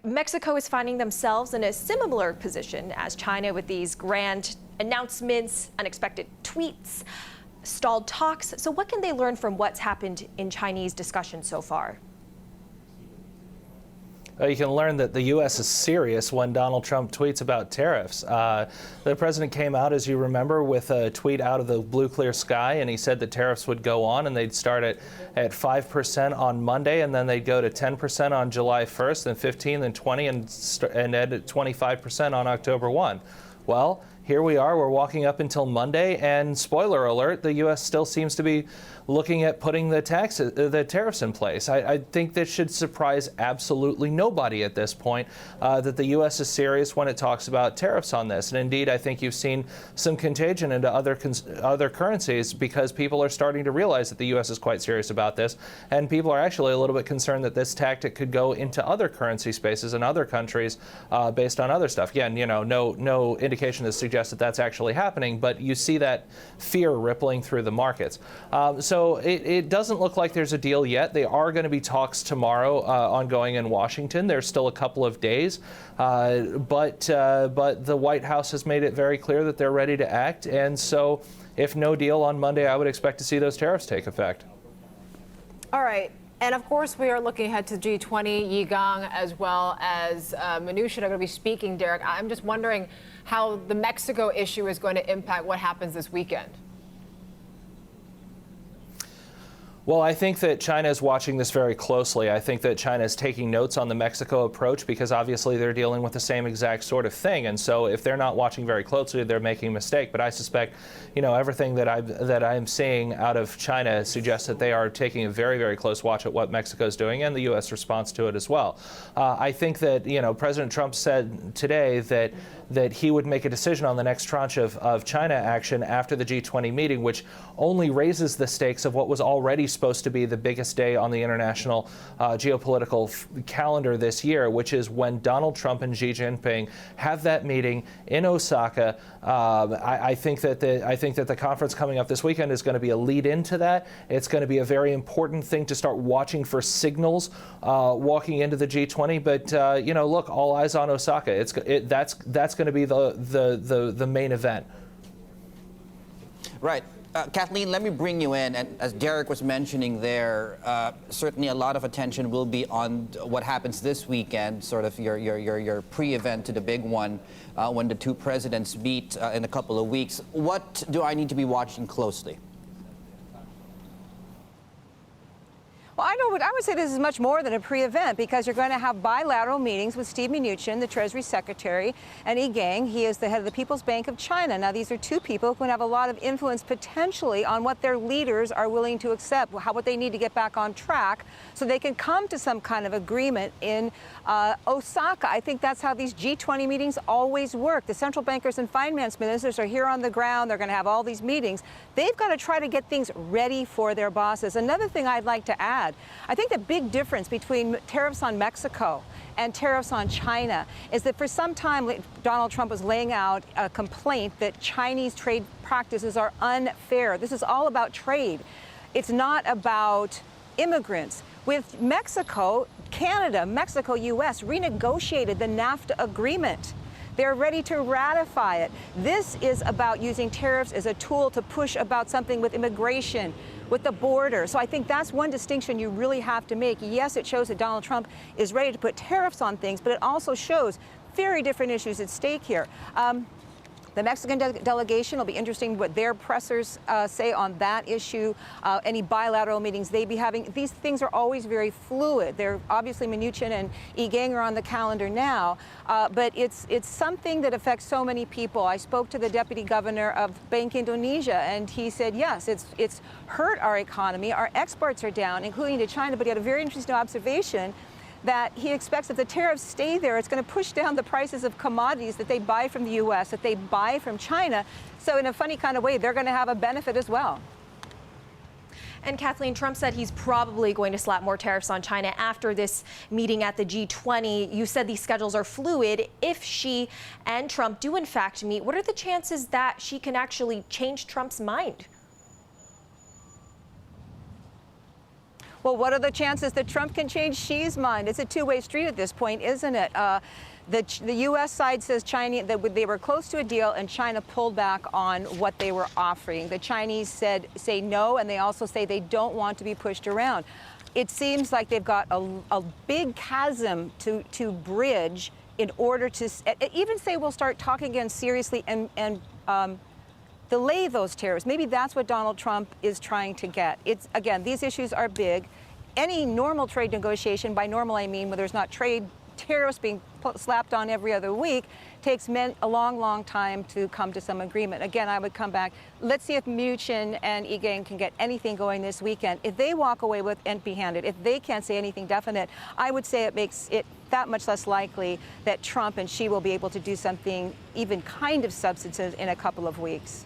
Mexico is finding themselves in a similar position as China with these grand announcements, unexpected tweets, stalled talks. So what can they learn from what's happened in Chinese discussions so far? You can learn that the U.S. is serious when Donald Trump tweets about tariffs. The president came out, as you remember, with a tweet out of the blue clear sky, and he said that tariffs would go on and they'd start at 5% on Monday, and then they'd go to 10% on July 1st, then 15, then 20, and end at 25% on October 1. Well, here we are. We're walking up until Monday, and spoiler alert, the U.S. still seems to be looking at putting the tariffs in place. I think this should surprise absolutely nobody at this point, that the U.S. is serious when it talks about tariffs on this. And indeed, I think you've seen some contagion into other currencies because people are starting to realize that the U.S. is quite serious about this, and people are actually a little bit concerned that this tactic could go into other currency spaces in other countries based on other stuff. Again, no indication to suggest that that's actually happening, but you see that fear rippling through the markets. So it doesn't look like there's a deal yet. There are going to be talks tomorrow ongoing in Washington. There's still a couple of days, but the White House has made it very clear that they're ready to act. And so if no deal on Monday, I would expect to see those tariffs take effect. All right. And of course, we are looking ahead to G20, Yigang, as well as Mnuchin are going to be speaking, Derek. I'm just wondering how the Mexico issue is going to impact what happens this weekend. Well, I think that China is watching this very closely. I think that China is taking notes on the Mexico approach because obviously they're dealing with the same exact sort of thing. And so if they're not watching very closely, they're making a mistake. But I suspect, everything that I'm seeing out of China suggests that they are taking a very, very close watch at what Mexico is doing and the U.S. response to it as well. I think that, President Trump said today that he would make a decision on the next tranche of China action after the G20 meeting, which only raises the stakes of what was already supposed to be the biggest day on the international geopolitical calendar this year, which is when Donald Trump and Xi Jinping have that meeting in Osaka. I think that the conference coming up this weekend is going to be a lead into that. It's going to be a very important thing to start watching for signals walking into the G20. But look, all eyes on Osaka. That's going to be the main event. Right. Kathleen, let me bring you in. And as Derek was mentioning there, certainly a lot of attention will be on what happens this weekend, sort of your pre-event to the big one when the two presidents meet in a couple of weeks. What do I need to be watching closely? Well, I would say this is much more than a pre-event because you're going to have bilateral meetings with Steve Mnuchin, the Treasury Secretary, and Yi Gang. He is the head of the People's Bank of China. Now, these are two people who can have a lot of influence potentially on what their leaders are willing to accept, what they need to get back on track so they can come to some kind of agreement in Osaka. I think that's how these G20 meetings always work. The central bankers and finance ministers are here on the ground. They're going to have all these meetings. They've got to try to get things ready for their bosses. Another thing I'd like to add, I think the big difference between tariffs on Mexico and tariffs on China is that for some time, Donald Trump was laying out a complaint that Chinese trade practices are unfair. This is all about trade. It's not about immigrants. With Mexico, Canada, Mexico, U.S. renegotiated the NAFTA agreement. They're ready to ratify it. This is about using tariffs as a tool to push about something with immigration, with the border. So I think that's one distinction you really have to make. Yes, it shows that Donald Trump is ready to put tariffs on things, but it also shows very different issues at stake here. The Mexican delegation will be interesting what their pressers say on that issue, any bilateral meetings they be having. These things are always very fluid. They're obviously Mnuchin and Yi Gang are on the calendar now, but it's something that affects so many people. I spoke to the deputy governor of Bank Indonesia, and he said, yes, it's hurt our economy. Our exports are down, including to China, but he had a very interesting observation that he expects if the tariffs stay there, it's going to push down the prices of commodities that they buy from the U.S., that they buy from China. So in a funny kind of way, they're going to have a benefit as well. And Kathleen, Trump said he's probably going to slap more tariffs on China after this meeting at the G20. You said these schedules are fluid. If Xi and Trump do in fact meet, what are the chances that Xi can actually change Trump's mind? Well, what are the chances that Trump can change Xi's mind? It's a two-way street at this point, isn't it? The U.S. side says China that they were close to a deal, and China pulled back on what they were offering. The Chinese say no, and they also say they don't want to be pushed around. It seems like they've got a big chasm to bridge in order to even say we'll start talking again seriously and delay those tariffs. Maybe that's what Donald Trump is trying to get. It's again, these issues are big. Any normal trade negotiation, by normal I mean when there's not trade tariffs being slapped on every other week, takes a long, long time to come to some agreement. Again, I would come back. Let's see if Mnuchin and Gang can get anything going this weekend. If they walk away with empty-handed, if they can't say anything definite, I would say it makes it that much less likely that Trump and Xi will be able to do something even kind of substantive in a couple of weeks.